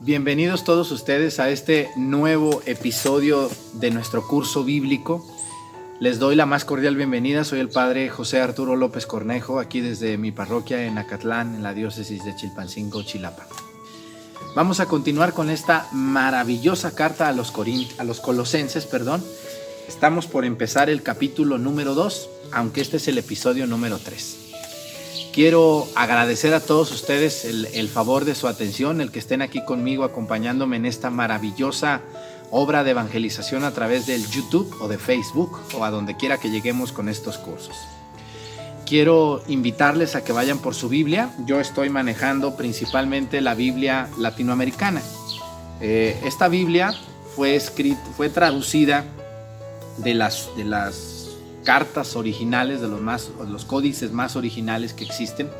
Bienvenidos todos ustedes a este nuevo episodio de nuestro curso bíblico. Les doy la más cordial bienvenida. Soy el padre José Arturo López Cornejo, aquí desde mi parroquia en Acatlán, en la diócesis de Chilpancingo, Chilapa. Vamos a continuar con esta maravillosa carta a los Colosenses. Estamos por empezar el capítulo número 2, aunque este es el episodio número 3. Quiero agradecer a todos ustedes el favor de su atención, el que estén aquí conmigo acompañándome en esta maravillosa obra de evangelización a través del YouTube o de Facebook o a donde quiera que lleguemos con estos cursos. Quiero invitarles a que vayan por su Biblia. Yo estoy manejando principalmente la Biblia latinoamericana. Esta Biblia fue traducida de las cartas originales, de los códices más originales que existen,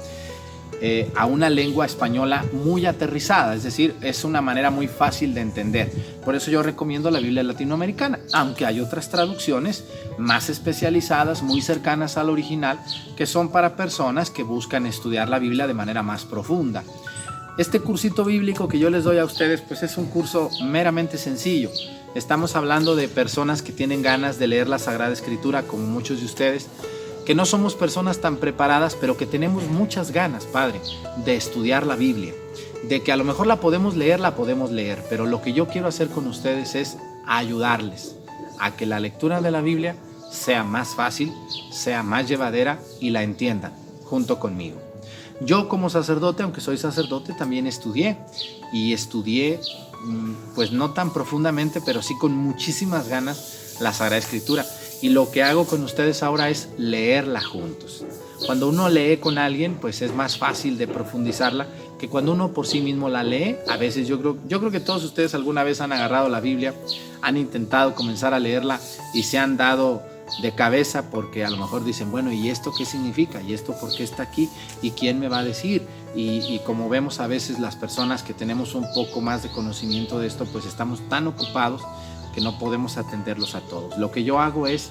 a una lengua española muy aterrizada, es decir, es una manera muy fácil de entender. Por eso yo recomiendo la Biblia latinoamericana, aunque hay otras traducciones más especializadas, muy cercanas al original, que son para personas que buscan estudiar la Biblia de manera más profunda. Este cursito bíblico que yo les doy a ustedes, pues es un curso meramente sencillo. Estamos hablando de personas que tienen ganas de leer la Sagrada Escritura, como muchos de ustedes, que no somos personas tan preparadas, pero que tenemos muchas ganas, Padre, de estudiar la Biblia, de que a lo mejor la podemos leer, pero lo que yo quiero hacer con ustedes es ayudarles a que la lectura de la Biblia sea más fácil, sea más llevadera y la entiendan junto conmigo. Yo como sacerdote, aunque soy sacerdote, también estudié, pues no tan profundamente, pero sí con muchísimas ganas la Sagrada Escritura. Y lo que hago con ustedes ahora es leerla juntos. Cuando uno lee con alguien, pues es más fácil de profundizarla que cuando uno por sí mismo la lee. A veces yo creo que todos ustedes alguna vez han agarrado la Biblia, han intentado comenzar a leerla y se han dado de cabeza porque a lo mejor dicen, bueno, ¿y esto qué significa? ¿Y esto por qué está aquí? ¿Y quién me va a decir? Y como vemos a veces las personas que tenemos un poco más de conocimiento de esto, pues estamos tan ocupados que no podemos atenderlos a todos. Lo que yo hago es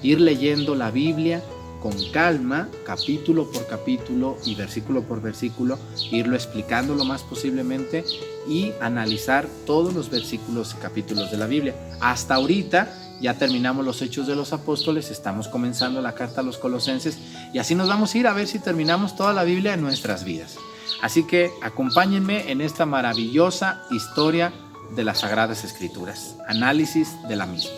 ir leyendo la Biblia con calma, capítulo por capítulo y versículo por versículo, irlo explicando lo más posiblemente y analizar todos los versículos y capítulos de la Biblia. Hasta ahorita ya terminamos los Hechos de los Apóstoles, estamos comenzando la carta a los Colosenses y así nos vamos a ir a ver si terminamos toda la Biblia en nuestras vidas. Así que acompáñenme en esta maravillosa historia de las Sagradas Escrituras, análisis de la misma.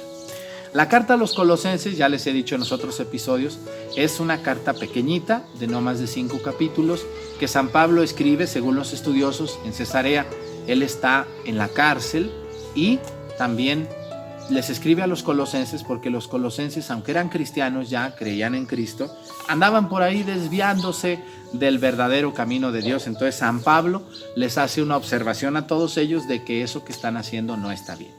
La carta a los Colosenses, ya les he dicho en los otros episodios, es una carta pequeñita de no más de 5 capítulos que San Pablo escribe, según los estudiosos, en Cesarea. Él está en la cárcel y también les escribe a los colosenses porque los colosenses, aunque eran cristianos ya, creían en Cristo, andaban por ahí desviándose del verdadero camino de Dios. Entonces San Pablo les hace una observación a todos ellos de que eso que están haciendo no está bien.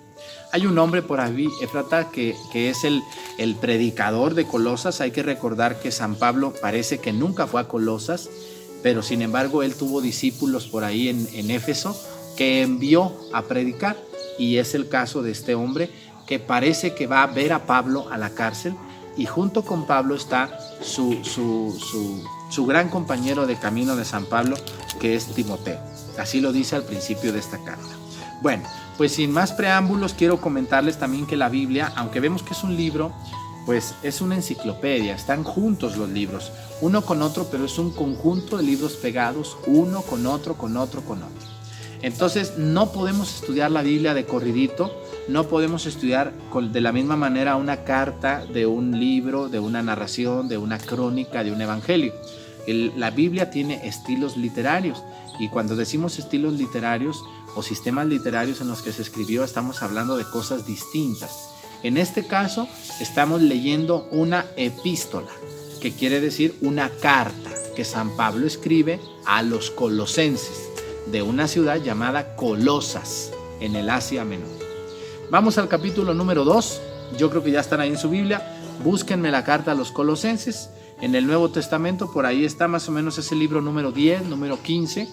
Hay un hombre por ahí, Éfrata, que es el predicador de Colosas. Hay que recordar que San Pablo parece que nunca fue a Colosas, pero sin embargo él tuvo discípulos por ahí en Éfeso que envió a predicar, y es el caso de este hombre que parece que va a ver a Pablo a la cárcel, y junto con Pablo está su gran compañero de camino de San Pablo, que es Timoteo. Así lo dice al principio de esta carta. Bueno, pues sin más preámbulos, quiero comentarles también que la Biblia, aunque vemos que es un libro, pues es una enciclopedia, están juntos los libros, uno con otro, pero es un conjunto de libros pegados, uno con otro, con otro, con otro. Entonces no podemos estudiar la Biblia de corridito, no podemos estudiar de la misma manera una carta de un libro, de una narración, de una crónica, de un evangelio. La Biblia tiene estilos literarios, y cuando decimos estilos literarios o sistemas literarios en los que se escribió, estamos hablando de cosas distintas. En este caso estamos leyendo una epístola, que quiere decir una carta que San Pablo escribe a los colosenses, de una ciudad llamada Colosas, en el Asia Menor. Vamos al capítulo número 2. Yo creo que ya están ahí en su Biblia. Búsquenme la carta a los Colosenses. En el Nuevo Testamento, por ahí está más o menos ese libro número 10, número 15,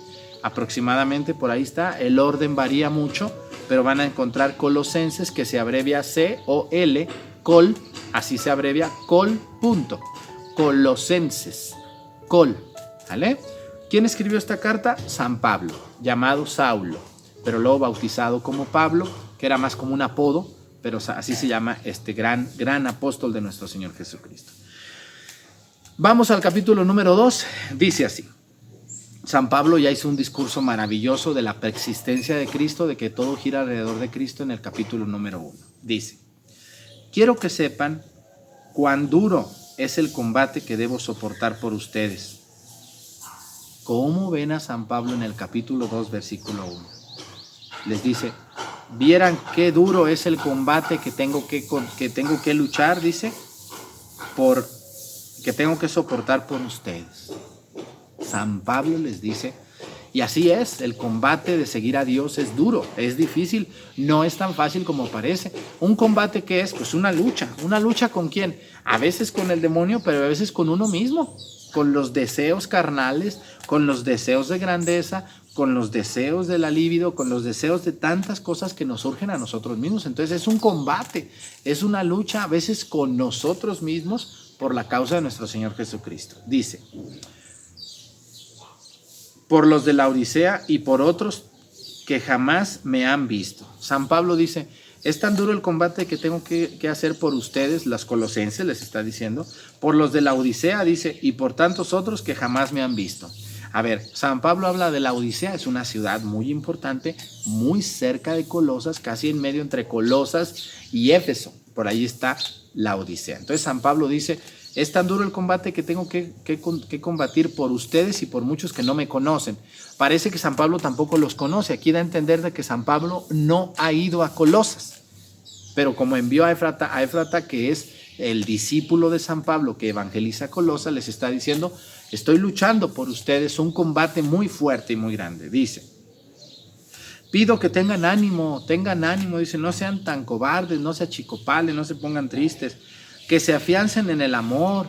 aproximadamente por ahí está. El orden varía mucho, pero van a encontrar Colosenses, que se abrevia C-O-L, Col, así se abrevia, Col, punto. Colosenses, Col, ¿vale? ¿Quién escribió esta carta? San Pablo, llamado Saulo. pero luego bautizado como Pablo, que era más como un apodo, pero así se llama este gran apóstol de nuestro Señor Jesucristo. Vamos al capítulo número 2, dice así. San Pablo ya hizo un discurso maravilloso de la preexistencia de Cristo, de que todo gira alrededor de Cristo en el capítulo número 1. Dice: quiero que sepan cuán duro es el combate que debo soportar por ustedes. ¿Cómo ven a San Pablo en el capítulo 2, versículo 1? Les dice, vieran qué duro es el combate que tengo que luchar, dice, que tengo que soportar por ustedes. San Pablo les dice, y así es, el combate de seguir a Dios es duro, es difícil, no es tan fácil como parece. Un combate, ¿qué es? Pues una lucha ¿con quién? A veces con el demonio, pero a veces con uno mismo, con los deseos carnales, con los deseos de grandeza, con los deseos de la libido, con los deseos de tantas cosas que nos surgen a nosotros mismos. Entonces es un combate, es una lucha a veces con nosotros mismos por la causa de nuestro Señor Jesucristo. Dice, por los de la Odisea y por otros que jamás me han visto. San Pablo dice, es tan duro el combate que tengo que hacer por ustedes, los colosenses les está diciendo, por los de la Odisea, dice, y por tantos otros que jamás me han visto. A ver, San Pablo habla de la Odisea, es una ciudad muy importante, muy cerca de Colosas, casi en medio entre Colosas y Éfeso. Por ahí está la Odisea. Entonces San Pablo dice, es tan duro el combate que tengo que combatir por ustedes y por muchos que no me conocen. Parece que San Pablo tampoco los conoce. Aquí da a entender de que San Pablo no ha ido a Colosas. Pero como envió a Éfrata, que es el discípulo de San Pablo que evangeliza Colosas, les está diciendo, estoy luchando por ustedes, un combate muy fuerte y muy grande. Dice, pido que tengan ánimo, dice, no sean tan cobardes, no se achicopalen, no se pongan tristes, que se afiancen en el amor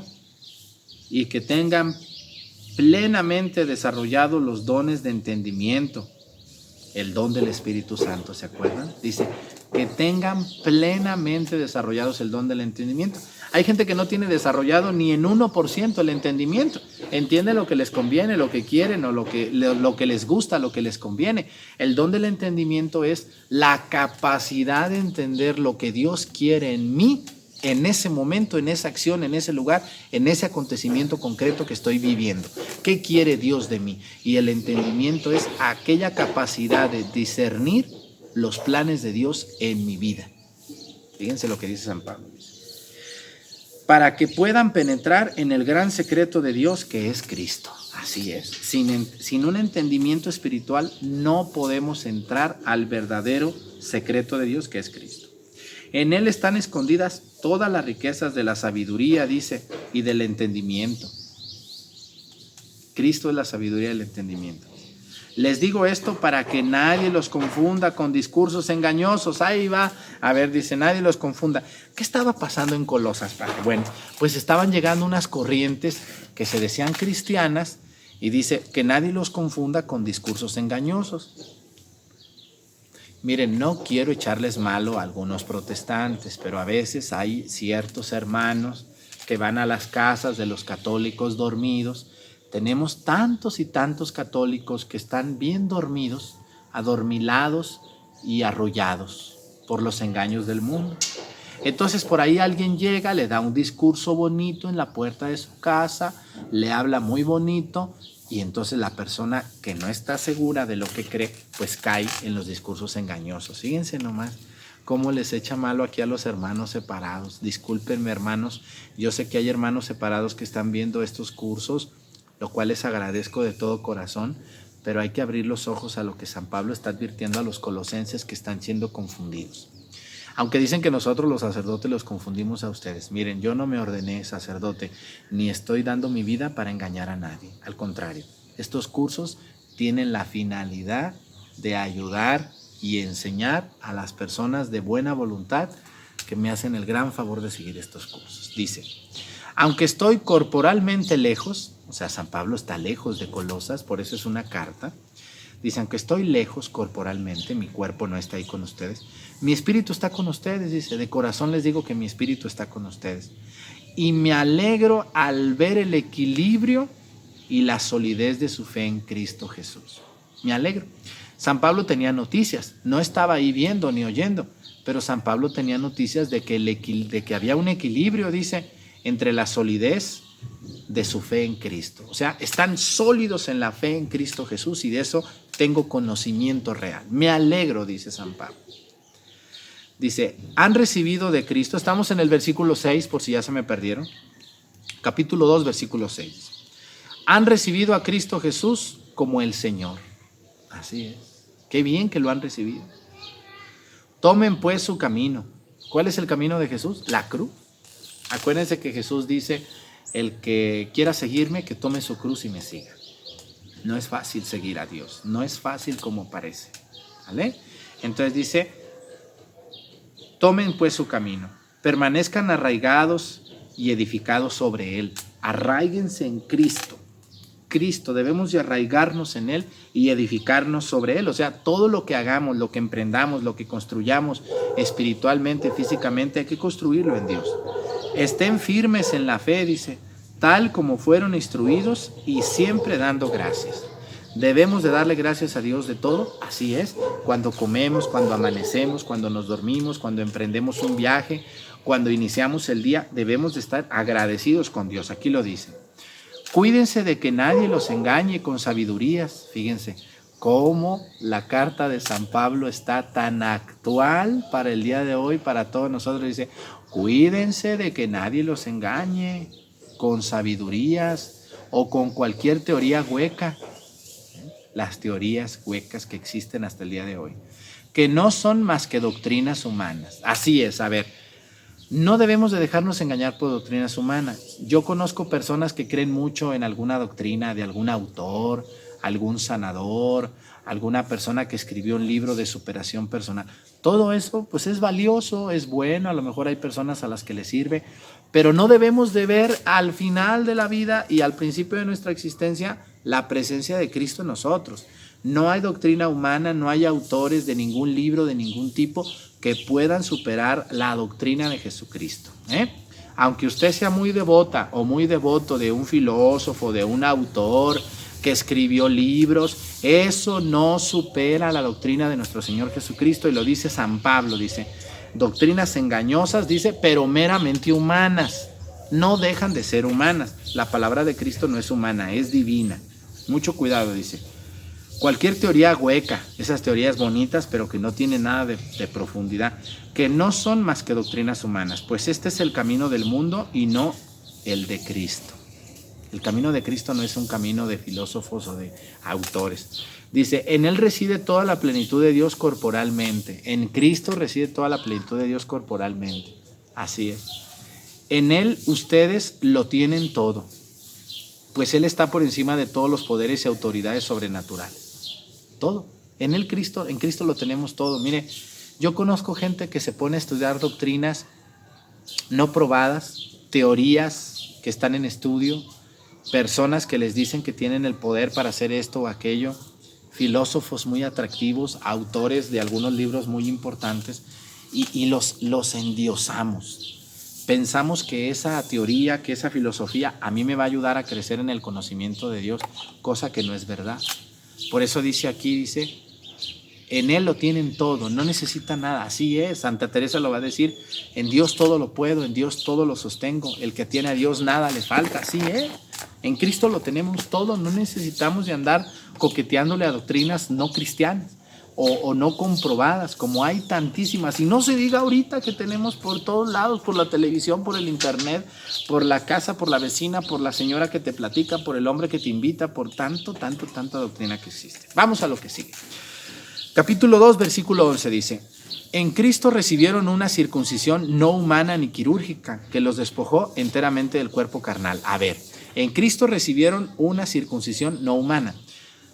y que tengan plenamente desarrollados los dones de entendimiento, el don del Espíritu Santo, ¿se acuerdan? Dice, que tengan plenamente desarrollados el don del entendimiento. Hay gente que no tiene desarrollado ni en 1% el entendimiento. Entiende lo que les conviene, lo que quieren o lo que les gusta, lo que les conviene. El don del entendimiento es la capacidad de entender lo que Dios quiere en mí, en ese momento, en esa acción, en ese lugar, en ese acontecimiento concreto que estoy viviendo. ¿Qué quiere Dios de mí? Y el entendimiento es aquella capacidad de discernir los planes de Dios en mi vida. Fíjense lo que dice San Pablo. Para que puedan penetrar en el gran secreto de Dios que es Cristo. Así es. Sin un entendimiento espiritual no podemos entrar al verdadero secreto de Dios que es Cristo. En Él están escondidas todas las riquezas de la sabiduría, dice, y del entendimiento. Cristo es la sabiduría y el entendimiento. Les digo esto para que nadie los confunda con discursos engañosos. Ahí va. A ver, dice, nadie los confunda. ¿Qué estaba pasando en Colosas, padre? Bueno, pues estaban llegando unas corrientes que se decían cristianas y dice que nadie los confunda con discursos engañosos. Miren, no quiero echarles malo a algunos protestantes, pero a veces hay ciertos hermanos que van a las casas de los católicos dormidos. Tenemos tantos y tantos católicos que están bien dormidos, adormilados y arrollados por los engaños del mundo. Entonces por ahí alguien llega, le da un discurso bonito en la puerta de su casa, le habla muy bonito y entonces la persona que no está segura de lo que cree, pues cae en los discursos engañosos. Fíjense nomás cómo les echa malo aquí a los hermanos separados. Discúlpenme, hermanos, yo sé que hay hermanos separados que están viendo estos cursos, lo cual les agradezco de todo corazón, pero hay que abrir los ojos a lo que San Pablo está advirtiendo a los colosenses que están siendo confundidos. Aunque dicen que nosotros los sacerdotes los confundimos a ustedes. Miren, yo no me ordené sacerdote, ni estoy dando mi vida para engañar a nadie. Al contrario, estos cursos tienen la finalidad de ayudar y enseñar a las personas de buena voluntad que me hacen el gran favor de seguir estos cursos. Dice, aunque estoy corporalmente lejos, o sea, San Pablo está lejos de Colosas, por eso es una carta. Dice, aunque estoy lejos corporalmente, mi cuerpo no está ahí con ustedes, mi espíritu está con ustedes, dice, de corazón les digo que mi espíritu está con ustedes. Y me alegro al ver el equilibrio y la solidez de su fe en Cristo Jesús. Me alegro. San Pablo tenía noticias, no estaba ahí viendo ni oyendo, pero San Pablo tenía noticias de que había un equilibrio, dice, entre la solidez de su fe en Cristo. O sea, están sólidos en la fe en Cristo Jesús y de eso tengo conocimiento real. Me alegro, dice San Pablo. Dice, han recibido de Cristo, estamos en el versículo 6, por si ya se me perdieron, capítulo 2, versículo 6. Han recibido a Cristo Jesús como el Señor. Así es. Qué bien que lo han recibido. Tomen pues su camino. ¿Cuál es el camino de Jesús? La cruz. Acuérdense que Jesús dice, el que quiera seguirme, que tome su cruz y me siga. No es fácil seguir a Dios. No es fácil como parece. ¿Vale? Entonces dice, tomen pues su camino. Permanezcan arraigados y edificados sobre él. Arraíguense en Cristo. Cristo, debemos de arraigarnos en él y edificarnos sobre él. O sea, todo lo que hagamos, lo que emprendamos, lo que construyamos espiritualmente, físicamente, hay que construirlo en Dios. Estén firmes en la fe, dice, tal como fueron instruidos y siempre dando gracias. Debemos de darle gracias a Dios de todo, así es, cuando comemos, cuando amanecemos, cuando nos dormimos, cuando emprendemos un viaje, cuando iniciamos el día, debemos de estar agradecidos con Dios. Aquí lo dice. Cuídense de que nadie los engañe con sabidurías. Fíjense cómo la carta de San Pablo está tan actual para el día de hoy, para todos nosotros. Dice, cuídense de que nadie los engañe con sabidurías o con cualquier teoría hueca. Las teorías huecas que existen hasta el día de hoy, que no son más que doctrinas humanas. Así es, a ver. No debemos de dejarnos engañar por doctrinas humanas. Yo conozco personas que creen mucho en alguna doctrina de algún autor, algún sanador, alguna persona que escribió un libro de superación personal. Todo eso pues es valioso, es bueno, a lo mejor hay personas a las que les sirve, pero no debemos de ver al final de la vida y al principio de nuestra existencia la presencia de Cristo en nosotros. No hay doctrina humana, no hay autores de ningún libro, de ningún tipo, que puedan superar la doctrina de Jesucristo. Aunque usted sea muy devota o muy devoto de un filósofo, de un autor que escribió libros, eso no supera la doctrina de nuestro Señor Jesucristo, y lo dice San Pablo, dice, doctrinas engañosas, dice, pero meramente humanas, no dejan de ser humanas. La palabra de Cristo no es humana, es divina. Mucho cuidado, dice. Cualquier teoría hueca, esas teorías bonitas, pero que no tienen nada de profundidad, que no son más que doctrinas humanas, pues este es el camino del mundo y no el de Cristo. El camino de Cristo no es un camino de filósofos o de autores. Dice, en él reside toda la plenitud de Dios corporalmente. En Cristo reside toda la plenitud de Dios corporalmente. Así es. En él ustedes lo tienen todo, pues él está por encima de todos los poderes y autoridades sobrenaturales. Todo. En Cristo lo tenemos todo. Mire, yo conozco gente que se pone a estudiar doctrinas no probadas, teorías que están en estudio, personas que les dicen que tienen el poder para hacer esto o aquello, filósofos muy atractivos, autores de algunos libros muy importantes, y los endiosamos. Pensamos que esa teoría, que esa filosofía a mí me va a ayudar a crecer en el conocimiento de Dios, cosa que no es verdad. Por eso dice aquí, dice, en él lo tienen todo, no necesita nada. Así es, Santa Teresa lo va a decir, en Dios todo lo puedo, en Dios todo lo sostengo, el que tiene a Dios nada le falta. Así es, en Cristo lo tenemos todo, no necesitamos de andar coqueteándole a doctrinas no cristianas o no comprobadas, como hay tantísimas. Y no se diga ahorita que tenemos por todos lados, por la televisión, por el internet, por la casa, por la vecina, por la señora que te platica, por el hombre que te invita, por tanta doctrina que existe. Vamos a lo que sigue. Capítulo 2, versículo 11 dice, en Cristo recibieron una circuncisión no humana ni quirúrgica, que los despojó enteramente del cuerpo carnal. A ver, en Cristo recibieron una circuncisión no humana.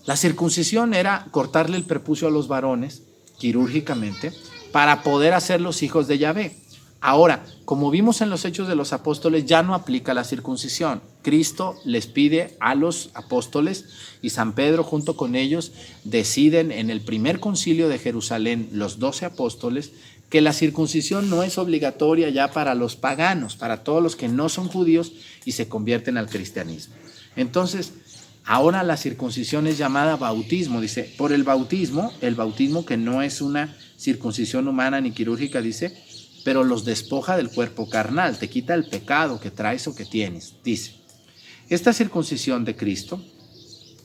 La circuncisión era cortarle el prepucio a los varones quirúrgicamente para poder hacerlos hijos de Yahvé. Ahora, como vimos en los Hechos de los Apóstoles, ya no aplica la circuncisión. Cristo les pide a los apóstoles y San Pedro junto con ellos deciden en el primer concilio de Jerusalén, los 12 apóstoles, que la circuncisión no es obligatoria ya para los paganos, para todos los que no son judíos y se convierten al cristianismo. Entonces, Ahora la circuncisión es llamada bautismo, dice, por el bautismo que no es una circuncisión humana ni quirúrgica, dice, pero los despoja del cuerpo carnal, te quita el pecado que traes o que tienes, dice. Esta circuncisión de Cristo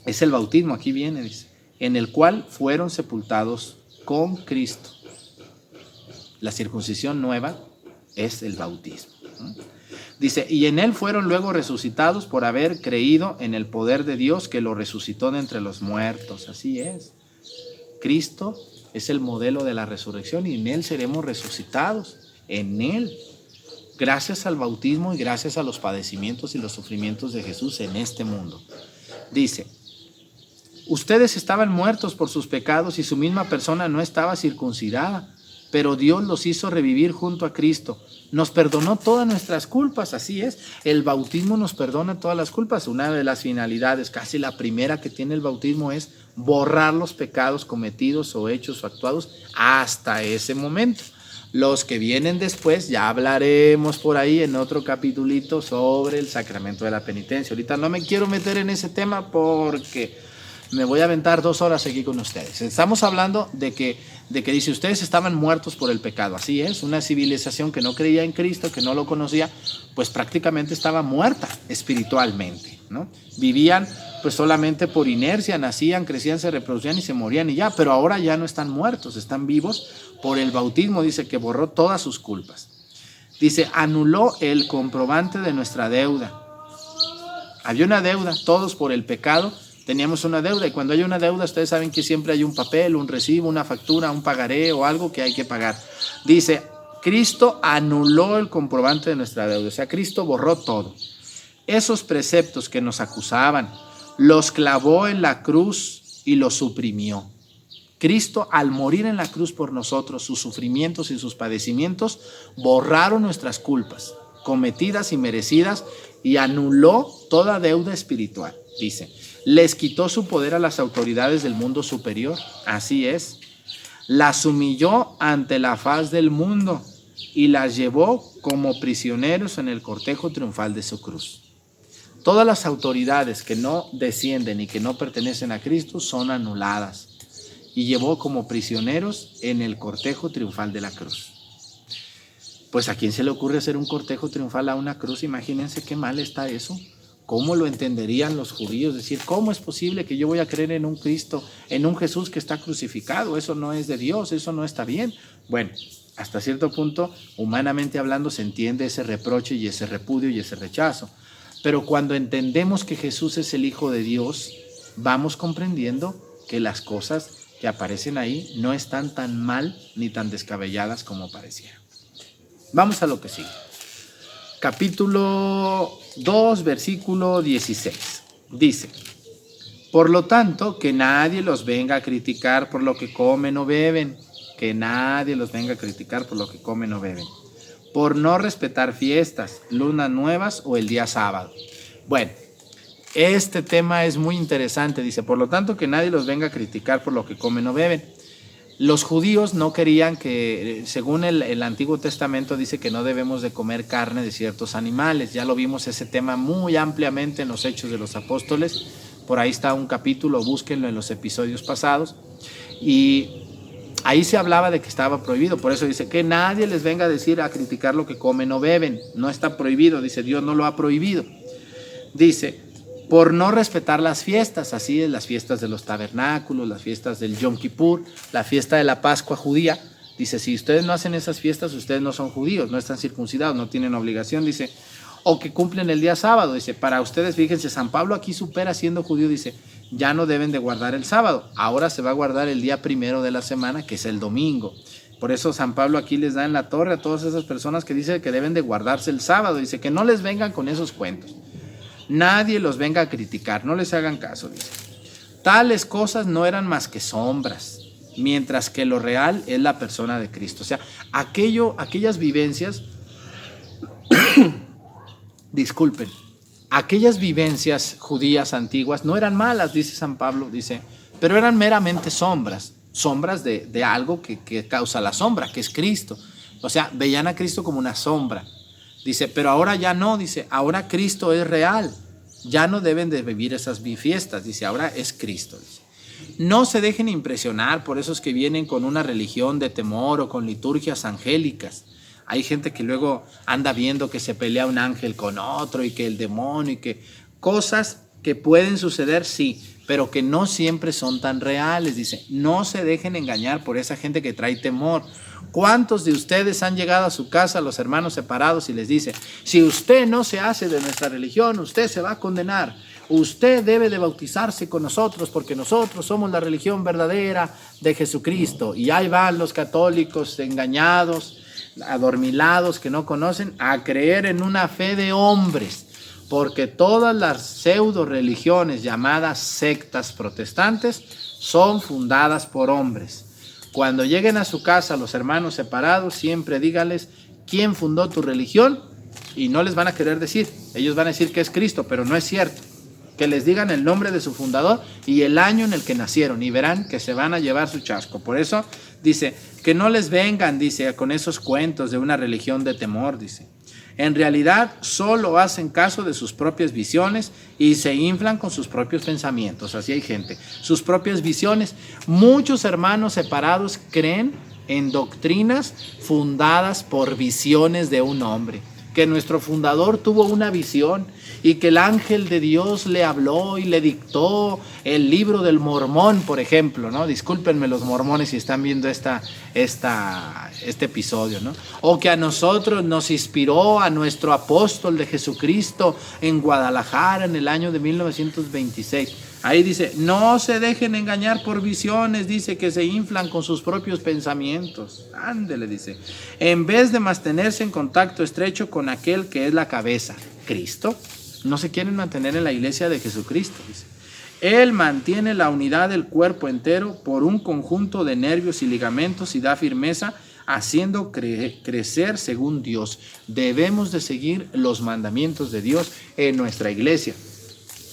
es el bautismo, aquí viene, dice, en el cual fueron sepultados con Cristo. La circuncisión nueva es el bautismo. Dice, y en él fueron luego resucitados por haber creído en el poder de Dios que lo resucitó de entre los muertos. Así es. Cristo es el modelo de la resurrección y en él seremos resucitados. En él. Gracias al bautismo y gracias a los padecimientos y los sufrimientos de Jesús en este mundo. Dice, ustedes estaban muertos por sus pecados y su misma persona no estaba circuncidada, pero Dios los hizo revivir junto a Cristo. Nos perdonó todas nuestras culpas, así es. El bautismo nos perdona todas las culpas. Una de las finalidades, casi la primera que tiene el bautismo, es borrar los pecados cometidos o hechos o actuados hasta ese momento. Los que vienen después, ya hablaremos por ahí en otro capitulito sobre el sacramento de la penitencia. Ahorita no me quiero meter en ese tema porque me voy a aventar 2 horas aquí con ustedes. Estamos hablando de que dice, ustedes estaban muertos por el pecado. Así es, una civilización que no creía en Cristo, que no lo conocía, pues prácticamente estaba muerta espiritualmente, ¿no? Vivían pues solamente por inercia, nacían, crecían, se reproducían y se morían y ya, pero ahora ya no están muertos, están vivos por el bautismo, dice que borró todas sus culpas. Dice, anuló el comprobante de nuestra deuda. Había una deuda, todos por el pecado teníamos una deuda, y cuando hay una deuda ustedes saben que siempre hay un papel, un recibo, una factura, un pagaré o algo que hay que pagar. Dice, Cristo anuló el comprobante de nuestra deuda, o sea, Cristo borró todo. Esos preceptos que nos acusaban, los clavó en la cruz y los suprimió. Cristo, al morir en la cruz por nosotros, sus sufrimientos y sus padecimientos borraron nuestras culpas, cometidas y merecidas, y anuló toda deuda espiritual, dice. Les quitó su poder a las autoridades del mundo superior, así es. Las humilló ante la faz del mundo y las llevó como prisioneros en el cortejo triunfal de su cruz. Todas las autoridades que no descienden y que no pertenecen a Cristo son anuladas y llevó como prisioneros en el cortejo triunfal de la cruz. Pues ¿a quién se le ocurre hacer un cortejo triunfal a una cruz? Imagínense qué mal está eso. ¿Cómo lo entenderían los judíos? Decir, ¿cómo es posible que yo voy a creer en un Cristo, en un Jesús que está crucificado? Eso no es de Dios, eso no está bien. Bueno, hasta cierto punto, humanamente hablando, se entiende ese reproche y ese repudio y ese rechazo. Pero cuando entendemos que Jesús es el Hijo de Dios, vamos comprendiendo que las cosas que aparecen ahí no están tan mal ni tan descabelladas como parecieron. Vamos a lo que sigue. Capítulo 2, versículo 16. Dice, por lo tanto, que nadie los venga a criticar por lo que comen o beben. Que nadie los venga a criticar por lo que comen o beben. Por no respetar fiestas, lunas nuevas o el día sábado. Bueno, este tema es muy interesante. Dice, por lo tanto, que nadie los venga a criticar por lo que comen o beben. Los judíos no querían que, según el Antiguo Testamento, dice que no debemos de comer carne de ciertos animales. Ya lo vimos ese tema muy ampliamente en los Hechos de los Apóstoles. Por ahí está un capítulo, búsquenlo en los episodios pasados. Y ahí se hablaba de que estaba prohibido. Por eso dice que nadie les venga a decir, a criticar lo que comen o beben. No está prohibido, dice, Dios no lo ha prohibido. Dice, por no respetar las fiestas, así es, las fiestas de los tabernáculos, las fiestas del Yom Kippur, la fiesta de la Pascua judía. Dice, si ustedes no hacen esas fiestas, ustedes no son judíos, no están circuncidados, no tienen obligación, dice, o que cumplen el día sábado. Dice, para ustedes, fíjense, San Pablo aquí supera siendo judío, dice, ya no deben de guardar el sábado, ahora se va a guardar el día primero de la semana, que es el domingo. Por eso San Pablo aquí les da en la torre a todas esas personas que dicen que deben de guardarse el sábado. Dice, que no les vengan con esos cuentos. Nadie los venga a criticar, no les hagan caso, dice. Tales cosas no eran más que sombras, mientras que lo real es la persona de Cristo. O sea, aquellas vivencias, disculpen, aquellas vivencias judías antiguas no eran malas, dice San Pablo, dice, pero eran meramente sombras de algo que causa la sombra, que es Cristo. O sea, veían a Cristo como una sombra. Dice, pero ahora ya no, dice, ahora Cristo es real. ya no deben de vivir esas fiestas, dice, ahora es Cristo. Dice. No se dejen impresionar por esos que vienen con una religión de temor o con liturgias angélicas. Hay gente que luego anda viendo que se pelea un ángel con otro y que el demonio y que cosas que pueden suceder, sí, pero que no siempre son tan reales. Dice, no se dejen engañar por esa gente que trae temor. ¿Cuántos de ustedes han llegado a su casa, los hermanos separados, y les dice, si usted no se hace de nuestra religión, usted se va a condenar? Usted debe de bautizarse con nosotros porque nosotros somos la religión verdadera de Jesucristo. Y ahí van los católicos engañados, adormilados, que no conocen, a creer en una fe de hombres. Porque todas las pseudo religiones llamadas sectas protestantes son fundadas por hombres. Cuando lleguen a su casa los hermanos separados, siempre díganles quién fundó tu religión y no les van a querer decir. Ellos van a decir que es Cristo, pero no es cierto. Que les digan el nombre de su fundador y el año en el que nacieron y verán que se van a llevar su chasco. Por eso dice que no les vengan, dice, con esos cuentos de una religión de temor, dice. En realidad solo hacen caso de sus propias visiones y se inflan con sus propios pensamientos. Así hay gente, sus propias visiones. Muchos hermanos separados creen en doctrinas fundadas por visiones de un hombre. Que nuestro fundador tuvo una visión y que el ángel de Dios le habló y le dictó el libro del Mormón, por ejemplo, ¿no? Discúlpenme los mormones si están viendo este episodio, ¿no? O que a nosotros nos inspiró a nuestro apóstol de Jesucristo en Guadalajara en el año de 1926. Ahí dice, no se dejen engañar por visiones, dice que se inflan con sus propios pensamientos. Ándele, dice. En vez de mantenerse en contacto estrecho con aquel que es la cabeza, Cristo, no se quieren mantener en la iglesia de Jesucristo, dice. Él mantiene la unidad del cuerpo entero por un conjunto de nervios y ligamentos y da firmeza, haciendo crecer según Dios. Debemos de seguir los mandamientos de Dios en nuestra iglesia.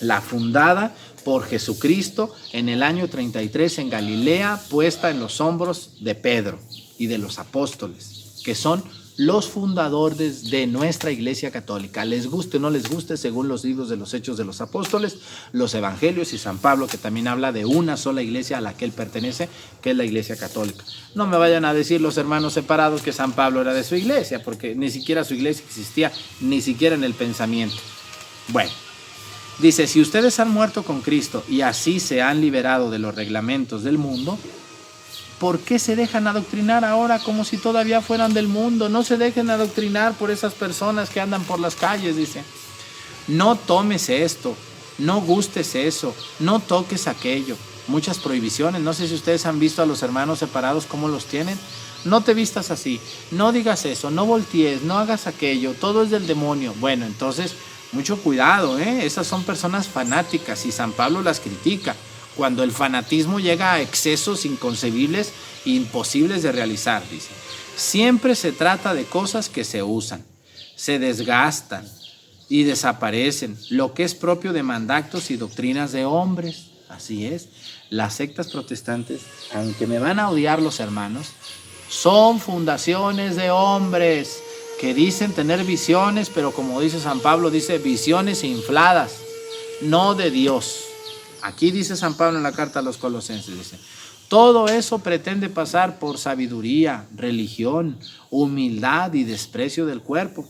La fundada por Jesucristo en el año 33 en Galilea, puesta en los hombros de Pedro y de los apóstoles, que son los fundadores de nuestra iglesia católica. Les guste o no les guste, según los libros de los Hechos de los Apóstoles, los Evangelios y San Pablo, que también habla de una sola iglesia a la que él pertenece, que es la iglesia católica. No me vayan a decir los hermanos separados que San Pablo era de su iglesia, porque ni siquiera su iglesia existía, ni siquiera en el pensamiento. Bueno. Dice, si ustedes han muerto con Cristo y así se han liberado de los reglamentos del mundo, ¿por qué se dejan adoctrinar ahora como si todavía fueran del mundo? No se dejen adoctrinar por esas personas que andan por las calles, dice. No tomes esto, no gustes eso, no toques aquello. Muchas prohibiciones, no sé si ustedes han visto a los hermanos separados cómo los tienen. No te vistas así, no digas eso, no voltees, no hagas aquello, todo es del demonio. Bueno, entonces... mucho cuidado, esas son personas fanáticas y San Pablo las critica. Cuando el fanatismo llega a excesos inconcebibles e imposibles de realizar, dice. Siempre se trata de cosas que se usan, se desgastan y desaparecen, lo que es propio de mandatos y doctrinas de hombres. Así es, las sectas protestantes, aunque me van a odiar los hermanos, son fundaciones de hombres que dicen tener visiones, pero como dice San Pablo, dice visiones infladas, no de Dios. Aquí dice San Pablo en la carta a los Colosenses, dice, todo eso pretende pasar por sabiduría, religión, humildad y desprecio del cuerpo,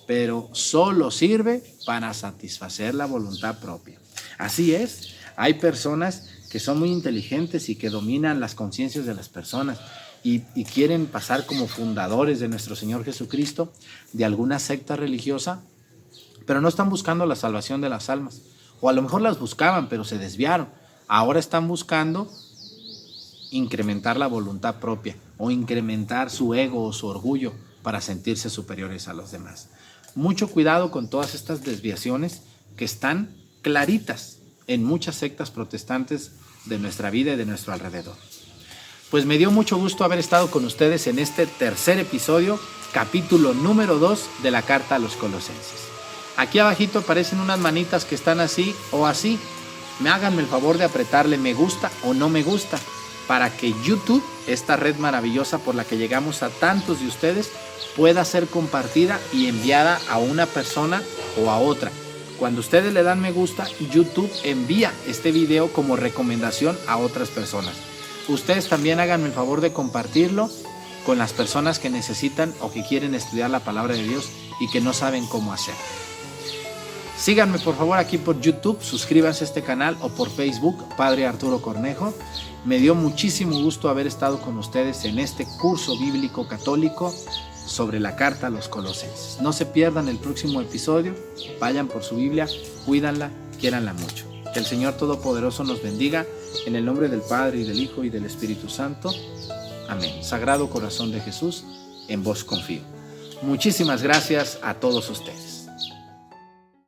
pero solo sirve para satisfacer la voluntad propia. Así es, hay personas que son muy inteligentes y que dominan las conciencias de las personas, y quieren pasar como fundadores de nuestro Señor Jesucristo, de alguna secta religiosa, pero no están buscando la salvación de las almas. O a lo mejor las buscaban, pero se desviaron. Ahora están buscando incrementar la voluntad propia o incrementar su ego o su orgullo para sentirse superiores a los demás. Mucho cuidado con todas estas desviaciones que están claritas en muchas sectas protestantes de nuestra vida y de nuestro alrededor. Pues me dio mucho gusto haber estado con ustedes en este tercer episodio, capítulo número 2 de la carta a los Colosenses. Aquí abajito aparecen unas manitas que están así o así. Háganme el favor de apretarle me gusta o no me gusta para que YouTube, esta red maravillosa por la que llegamos a tantos de ustedes, pueda ser compartida y enviada a una persona o a otra. Cuando ustedes le dan me gusta, YouTube envía este video como recomendación a otras personas. Ustedes también háganme el favor de compartirlo con las personas que necesitan o que quieren estudiar la palabra de Dios y que no saben cómo hacer. Síganme por favor aquí por YouTube, suscríbanse a este canal, o por Facebook, Padre Arturo Cornejo. Me dio muchísimo gusto haber estado con ustedes en este curso bíblico católico sobre la carta a los Colosenses. No se pierdan el próximo episodio, vayan por su Biblia, cuídanla, quiéranla mucho. Que el Señor Todopoderoso nos bendiga, en el nombre del Padre y del Hijo y del Espíritu Santo. Amén. Sagrado Corazón de Jesús, en vos confío. Muchísimas gracias a todos ustedes.